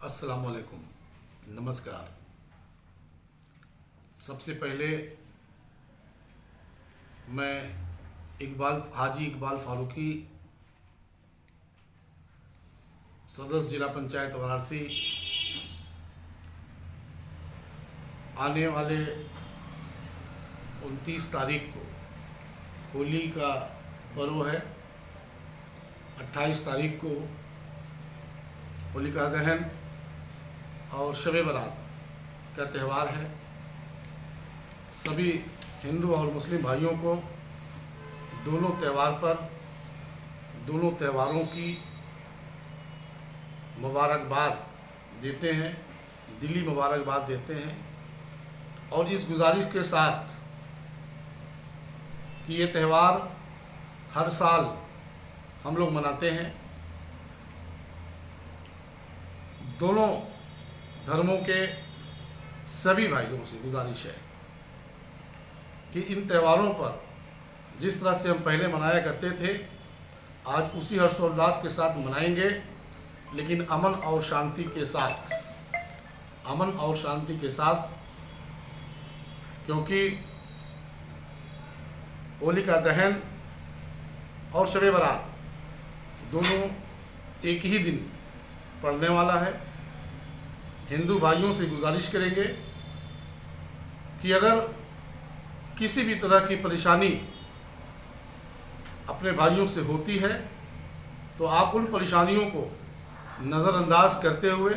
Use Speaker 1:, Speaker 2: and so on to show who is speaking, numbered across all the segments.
Speaker 1: अस्सलाम वालेकुम, नमस्कार। सबसे पहले मैं हाजी इकबाल फारूकी, सदस्य जिला पंचायत वाराणसी, आने वाले 29 तारीख को होली का पर्व है। 28 तारीख को होलिका दहन और शब बारात का त्यौहार है। सभी हिंदू और मुस्लिम भाइयों को दोनों त्योहारों की मुबारकबाद देते हैं, दिली मुबारकबाद देते हैं और इस गुजारिश के साथ कि ये त्यौहार हर साल हम लोग मनाते हैं। दोनों धर्मों के सभी भाइयों से गुजारिश है कि इन त्योहारों पर जिस तरह से हम पहले मनाया करते थे, आज उसी हर्षोल्लास के साथ मनाएंगे, लेकिन अमन और शांति के साथ, क्योंकि होलिका दहन और शब बारात दोनों एक ही दिन पड़ने वाला है। हिंदू भाइयों से गुजारिश करेंगे कि अगर किसी भी तरह की परेशानी अपने भाइयों से होती है तो आप उन परेशानियों को नज़रअंदाज करते हुए,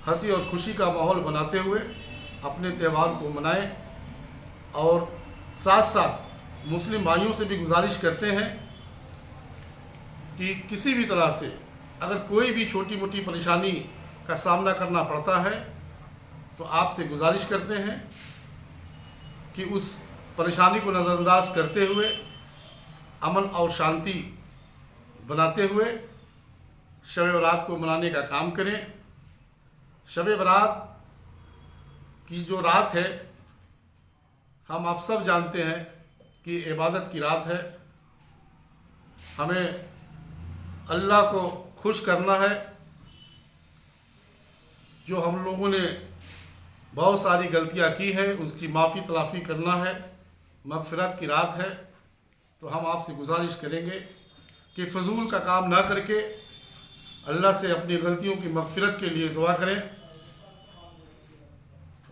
Speaker 1: हंसी और खुशी का माहौल बनाते हुए अपने त्यौहार को मनाएं। और साथ साथ मुस्लिम भाइयों से भी गुजारिश करते हैं कि किसी भी तरह से अगर कोई भी छोटी मोटी परेशानी का सामना करना पड़ता है तो आपसे गुजारिश करते हैं कि उस परेशानी को नज़रअंदाज करते हुए, अमन और शांति बनाते हुए शब बारात को मनाने का काम करें। शब बारात की जो रात है, हम आप सब जानते हैं कि इबादत की रात है। हमें अल्लाह को खुश करना है। जो हम लोगों ने बहुत सारी गलतियां की हैं उसकी माफ़ी तलाफ़ी करना है। मग़फ़िरत की रात है, तो हम आपसे गुजारिश करेंगे कि फ़जूल का काम ना करके अल्लाह से अपनी गलतियों की मग़फ़िरत के लिए दुआ करें,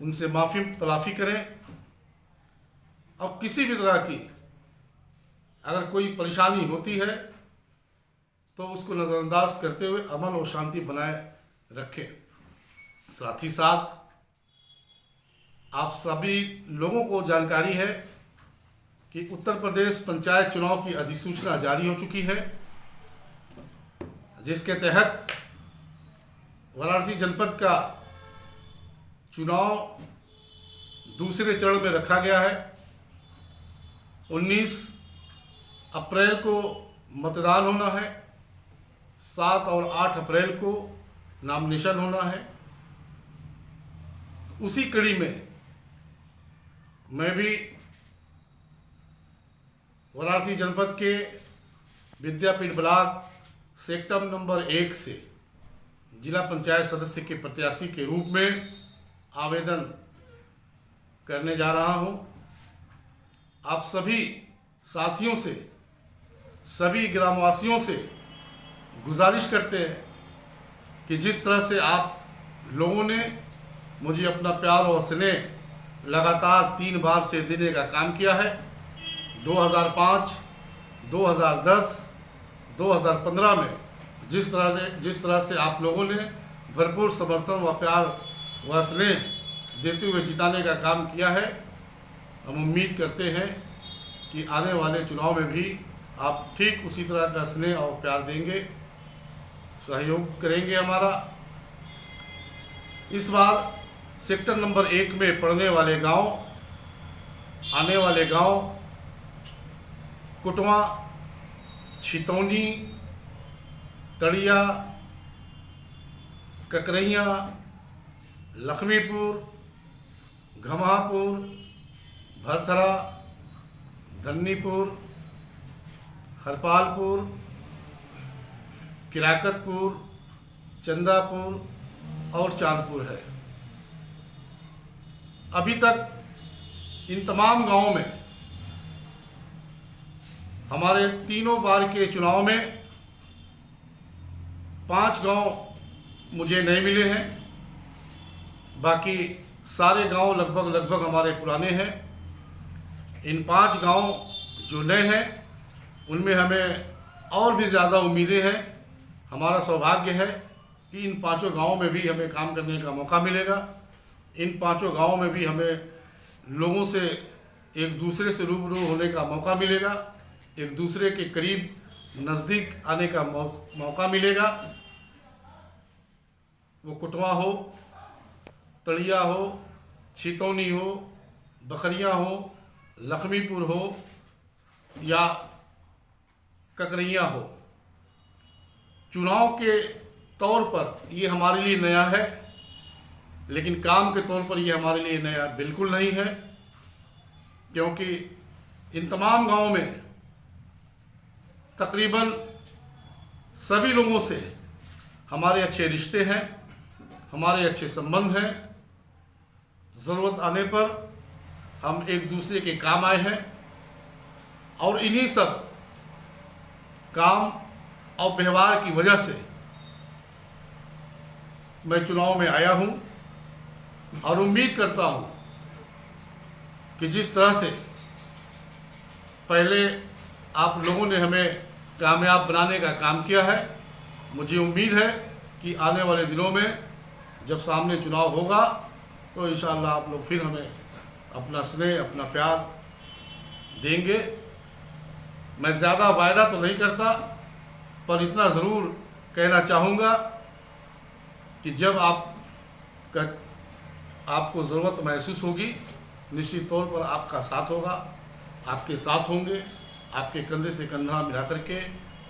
Speaker 1: उनसे माफ़ी तलाफ़ी करें और किसी भी तरह की अगर कोई परेशानी होती है तो उसको नज़रअंदाज करते हुए अमन और शांति बनाए रखें। साथ ही साथ आप सभी लोगों को जानकारी है कि उत्तर प्रदेश पंचायत चुनाव की अधिसूचना जारी हो चुकी है, जिसके तहत वाराणसी जनपद का चुनाव दूसरे चरण में रखा गया है। 19 अप्रैल को मतदान होना है, 7 और 8 अप्रैल को नामिनेशन होना है। उसी कड़ी में मैं भी वाराणसी जनपद के विद्यापीठ ब्लॉक सेक्टर नंबर 1 से जिला पंचायत सदस्य के प्रत्याशी के रूप में आवेदन करने जा रहा हूं। आप सभी साथियों से, सभी ग्रामवासियों से गुजारिश करते हैं कि जिस तरह से आप लोगों ने मुझे अपना प्यार और स्नेह लगातार 3 बार से देने का काम किया है। 2005, 2010, 2015 में जिस तरह से आप लोगों ने भरपूर समर्थन व प्यार व स्नेह देते हुए जिताने का काम किया है, हम उम्मीद करते हैं कि आने वाले चुनाव में भी आप ठीक उसी तरह का स्नेह और प्यार देंगे, सहयोग करेंगे हमारा। इस बार सेक्टर नंबर 1 में पड़ने वाले गांव, आने वाले गांव कुटवा, छितौनी, तड़िया, ककरैया, लक्ष्मीपुर, घमापुर, भरथरा, धन्नीपुर, हरपालपुर, किराकतपुर, चंदापुर, और चांदपुर है। अभी तक इन तमाम गांवों में हमारे तीनों बार के चुनाव में 5 गांव मुझे नए मिले हैं, बाकी सारे गांव लगभग हमारे पुराने हैं। इन 5 गांव जो नए हैं उनमें हमें और भी ज़्यादा उम्मीदें हैं। हमारा सौभाग्य है कि इन 5 गांवों में भी हमें काम करने का मौका मिलेगा। इन 5 गांवों में भी हमें लोगों से एक दूसरे से रूबरू होने का मौका मिलेगा, एक दूसरे के करीब नज़दीक आने का मौका मिलेगा। वो कुटवा हो, तड़िया हो, छितौनी हो, बखरिया हो, लक्ष्मीपुर हो या ककरैया हो। चुनाव के तौर पर ये हमारे लिए नया है, लेकिन काम के तौर पर ये हमारे लिए नया बिल्कुल नहीं है, क्योंकि इन तमाम गांवों में तकरीबन सभी लोगों से हमारे अच्छे रिश्ते हैं, हमारे अच्छे संबंध हैं। ज़रूरत आने पर हम एक दूसरे के काम आए हैं और इन्हीं सब काम और व्यवहार की वजह से मैं चुनाव में आया हूं और उम्मीद करता हूं कि जिस तरह से पहले आप लोगों ने हमें कामयाब बनाने का काम किया है, मुझे उम्मीद है कि आने वाले दिनों में जब सामने चुनाव होगा तो इंशाअल्लाह आप लोग फिर हमें अपना स्नेह, अपना प्यार देंगे। मैं ज़्यादा वायदा तो नहीं करता, पर इतना ज़रूर कहना चाहूँगा कि जब आपको ज़रूरत महसूस होगी, निश्चित तौर पर आपका साथ होगा, आपके साथ होंगे, आपके कंधे से कंधा मिला करके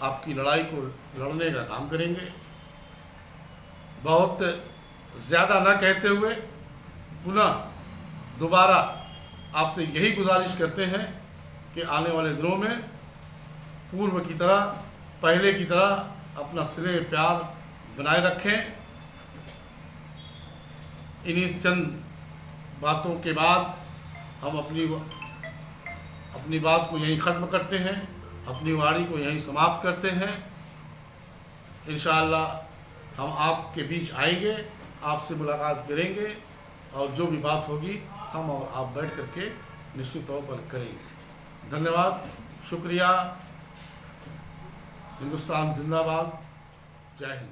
Speaker 1: आपकी लड़ाई को लड़ने का काम करेंगे। बहुत ज़्यादा न कहते हुए पुनः दोबारा आपसे यही गुजारिश करते हैं कि आने वाले दिनों में पूर्व की तरह, पहले की तरह अपना स्नेह प्यार बनाए रखें। इन्हीं चंद बातों के बाद हम अपनी बात को यहीं ख़त्म करते हैं, अपनी वाणी को यहीं समाप्त करते हैं। इंशाअल्लाह हम आपके बीच आएंगे, आपसे मुलाकात करेंगे और जो भी बात होगी हम और आप बैठ करके निश्चित तौर पर करेंगे। धन्यवाद, शुक्रिया। हिंदुस्तान जिंदाबाद। जय हिंद।